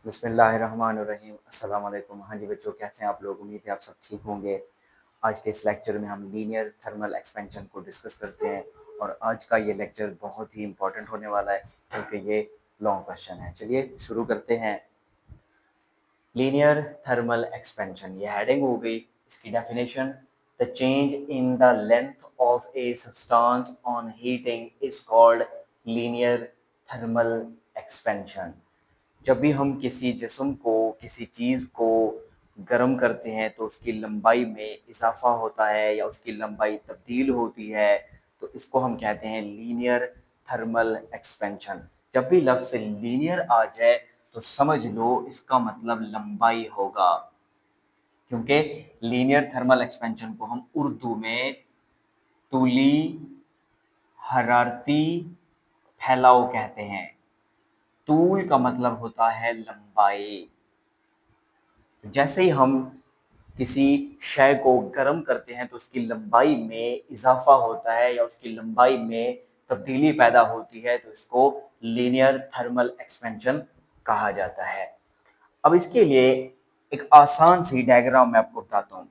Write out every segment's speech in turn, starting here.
बिस्मिल्लाहिर्रहमानिर्रहीम। अस्सलाम वालेकुम। हाँ जी बच्चों, कैसे हैं आप लोग? उम्मीद है आप सब ठीक होंगे। आज के इस लेक्चर में हम लीनियर थर्मल एक्सपेंशन को डिस्कस करते हैं और आज का ये लेक्चर बहुत ही इंपॉर्टेंट होने वाला है क्योंकि ये लॉन्ग क्वेश्चन है। चलिए शुरू करते हैं। लीनियर थर्मल एक्सपेंशन, ये हेडिंग हो गई। इसकी definition: the change in the length of a substance on heating is called linear thermal expansion. जब भी हम किसी जिस्म को, किसी चीज़ को गर्म करते हैं तो उसकी लंबाई में इजाफा होता है या उसकी लंबाई तब्दील होती है, तो इसको हम कहते हैं लीनियर थर्मल एक्सपेंशन। जब भी लफ्ज़ लीनियर आ जाए तो समझ लो इसका मतलब लंबाई होगा, क्योंकि लीनियर थर्मल एक्सपेंशन को हम उर्दू में तूली हरारती फैलाव कहते हैं। तूल का मतलब होता है लंबाई। जैसे ही हम किसी शय को गर्म करते हैं तो उसकी लंबाई में इजाफा होता है या उसकी लंबाई में तब्दीली पैदा होती है, तो इसको लीनियर थर्मल एक्सपेंशन कहा जाता है। अब इसके लिए एक आसान सी डायग्राम मैं आपको बताता हूँ।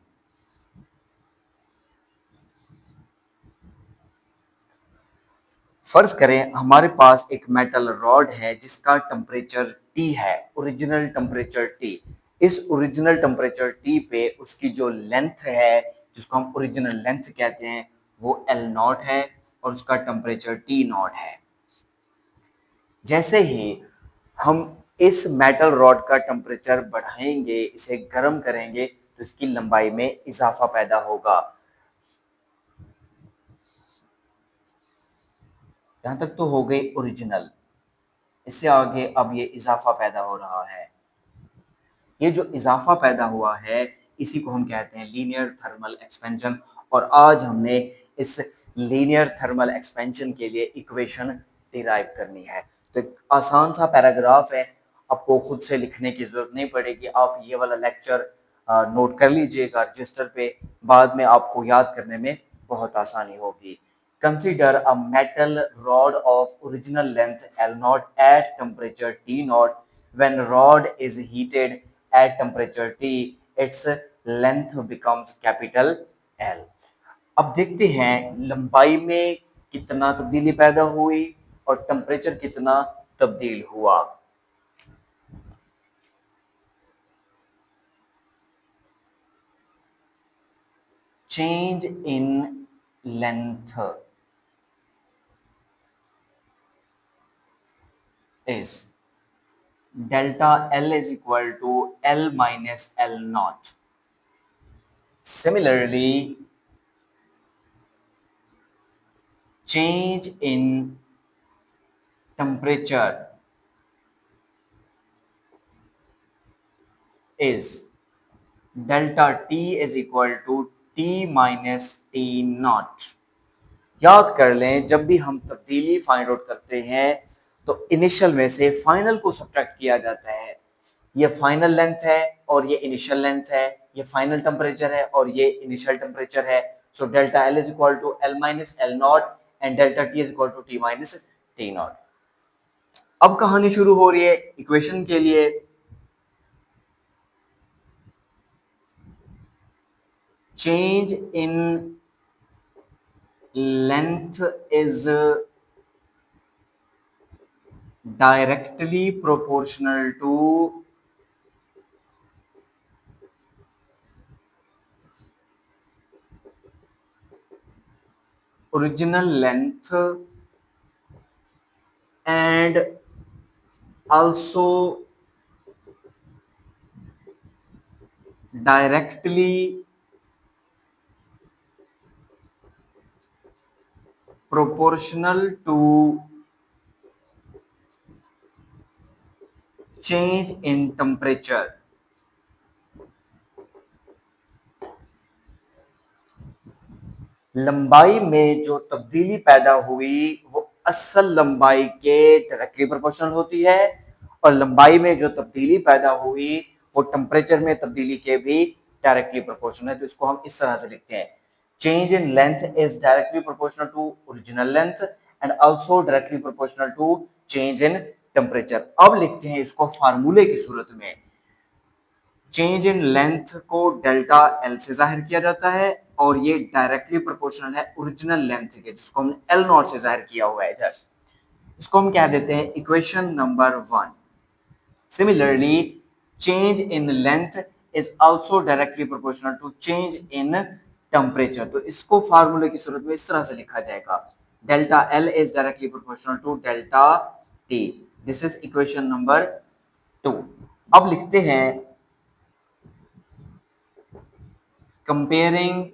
फर्ज करें हमारे पास एक मेटल रॉड है जिसका टेम्परेचर T है, ओरिजिनल टेम्परेचर T। इस ओरिजिनल टेम्परेचर T पे उसकी जो लेंथ है, जिसको हम ओरिजिनल लेंथ कहते हैं, वो L0 है और उसका टेम्परेचर T0 है। जैसे ही हम इस मेटल रॉड का टेम्परेचर बढ़ाएंगे, इसे गर्म करेंगे, तो इसकी लंबाई में इजाफा पैदा होगा। यहां तक तो हो गई ओरिजिनल। इससे आगे अब ये इजाफा पैदा हो रहा है। ये जो इजाफा पैदा हुआ है इसी को हम कहते हैं लीनियर थर्मल एक्सपेंशन। और आज हमने इस लीनियर थर्मल एक्सपेंशन के लिए इक्वेशन डिराइव करनी है। तो एक आसान सा पैराग्राफ है, आपको खुद से लिखने की जरूरत नहीं पड़ेगी। आप ये वाला लेक्चर नोट कर लीजिएगा रजिस्टर पे, बाद में आपको याद करने में बहुत आसानी होगी। Consider a metal rod of original length L0 at temperature T0. When rod is heated at temperature T, its length becomes capital L. अब देखते हैं लंबाई में कितना तब्दीली पैदा हुई और टेम्परेचर कितना तब्दील हुआ। Change in length is delta L is equal to L minus L naught. Similarly, change in temperature is delta T is equal to T minus T naught. याद कर लें, जब भी हम तब्दीली फाइंड आउट करते हैं तो इनिशियल में से फाइनल को सब्ट्रैक्ट किया जाता है। ये फाइनल लेंथ है और ये इनिशियल लेंथ है, ये फाइनल टेम्परेचर है और ये इनिशियल टेम्परेचर है। So delta L is equal to L minus L naught and delta T is equal to T minus T naught. अब कहानी शुरू हो रही है इक्वेशन के लिए। Change in length is directly proportional to original length and also directly proportional to change in temperature। लंबाई में जो तब्दीली पैदा हुई वो असल लंबाई के डायरेक्टली प्रोपोर्शनल होती है और लंबाई में जो तब्दीली पैदा हुई वो टेम्परेचर में तब्दीली के भी डायरेक्टली प्रोपोर्शनल है। तो इसको हम इस तरह से लिखते हैं: change in length is directly proportional to original length and also directly proportional to change in temperature. अब लिखते हैं इसको फार्मूले की सूरत में। चेंज इन लेंथ को डेल्टा एल से जाहिर किया जाता है और ये डायरेक्टली प्रोपोर्शनल है ओरिजिनल लेंथ के, जिसको हमने एल नॉट से जाहिर किया हुआ है इधर। इसको हम कह देते हैं equation number 1। Similarly change in length is also directly proportional to change in temperature। तो इसको फार्मूले की सूरत में इस तरह से लिखा जाएगा, delta L is directly proportional to delta T. This is equation number 2। अब लिखते हैं कंपेयरिंग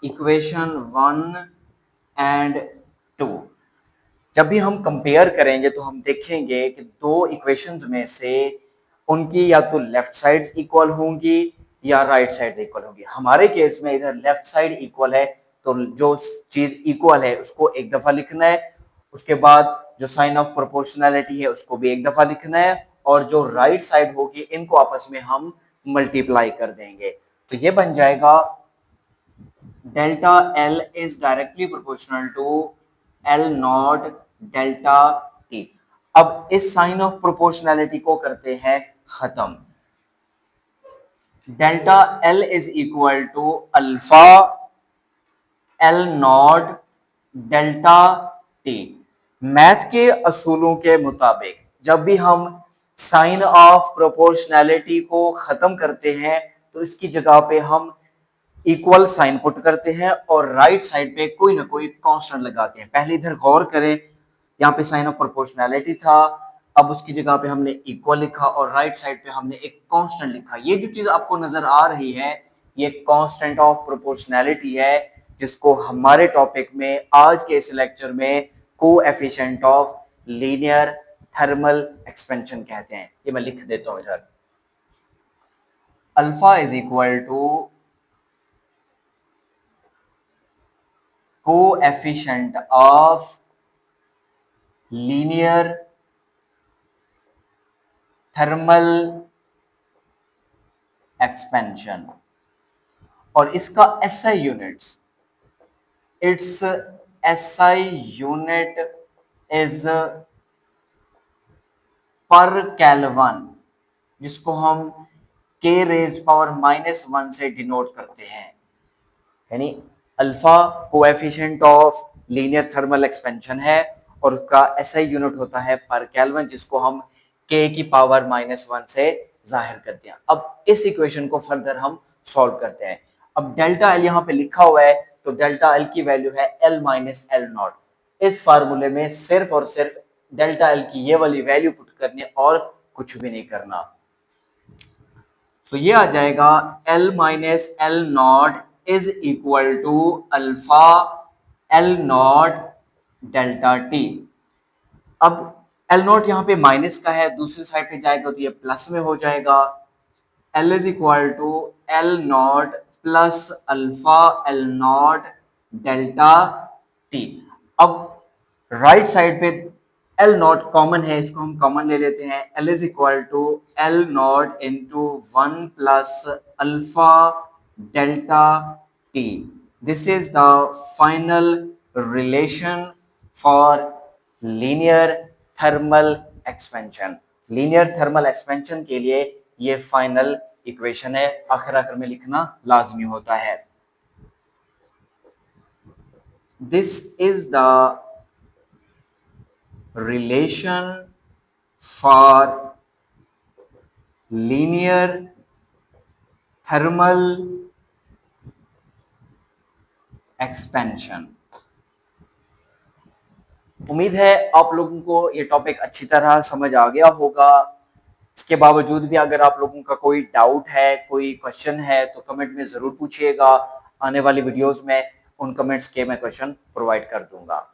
इक्वेशन 1 एंड 2। जब भी हम कंपेयर करेंगे तो हम देखेंगे कि दो इक्वेशंस में से उनकी या तो लेफ्ट साइड्स इक्वल होंगी या राइट साइड्स इक्वल होंगी। हमारे केस में इधर लेफ्ट साइड इक्वल है, तो जो चीज इक्वल है उसको एक दफा लिखना है, उसके बाद जो साइन ऑफ प्रोपोर्शनैलिटी है उसको भी एक दफा लिखना है, और जो राइट साइड होगी इनको आपस में हम मल्टीप्लाई कर देंगे। तो ये बन जाएगा delta L is directly proportional to L naught delta T. अब इस साइन ऑफ प्रोपोर्शनैलिटी को करते हैं खत्म। Delta L is equal to alpha L naught delta T. Math के असूलों के मुताबिक जब भी हम साइन ऑफ प्रोपोर्शनैलिटी को खत्म करते हैं तो इसकी जगह पे हम इक्वल साइन पुट करते हैं और राइट साइड पे कोई ना कोई कांस्टेंट लगाते हैं। पहले इधर गौर करें, यहाँ पे साइन ऑफ प्रोपोर्शनैलिटी था, अब उसकी जगह पे हमने इक्वल लिखा और राइट साइड पे हमने एक कांस्टेंट लिखा। ये जो चीज आपको नजर आ रही है ये कांस्टेंट ऑफ प्रोपोर्शनैलिटी है, जिसको हमारे टॉपिक में आज के इस लेक्चर में coefficient of linear thermal expansion कहते हैं। ये मैं लिख देता हूं इधर, alpha is equal to coefficient of linear thermal expansion, और इसका SI units, its SI unit is per kelvin, जिसको हम के रेज्ड पावर -1 से डिनोट करते हैं। यानी alpha coefficient of linear thermal expansion है और उसका एसआई यूनिट होता है पर केल्विन, जिसको हम के की पावर -1 से जाहिर करते हैं। अब इस इक्वेशन को फर्दर हम सॉल्व करते हैं। अब डेल्टा एल यहाँ पे लिखा हुआ है, तो डेल्टा एल की वैल्यू है एल माइनस एल नॉट। इस फार्मूले में सिर्फ और सिर्फ डेल्टा एल की ये वाली वैल्यू पुट करनी और कुछ भी नहीं करना। तो ये आ जाएगा L minus L naught is equal to alpha L naught delta T. अब एल नॉट यहाँ पे माइनस का है, दूसरी साइड पे जाएगा तो ये प्लस में हो जाएगा। L is equal to L naught plus alpha L naught delta T. अब राइट साइड पे एल नॉट कॉमन है, इसको हम कॉमन ले लेते हैं। L is equal to L naught into 1 plus alpha delta T. This is the final relation for linear thermal expansion. Linear thermal expansion के लिए ये फाइनल इक्वेशन है, आखिर में लिखना लाजमी होता है। This is the relation for linear thermal expansion। उम्मीद है आप लोगों को ये टॉपिक अच्छी तरह समझ आ गया होगा। इसके बावजूद भी अगर आप लोगों का कोई डाउट है, कोई क्वेश्चन है, तो कमेंट में जरूर पूछिएगा। आने वाली वीडियोस में उन कमेंट्स के मैं क्वेश्चन प्रोवाइड कर दूंगा।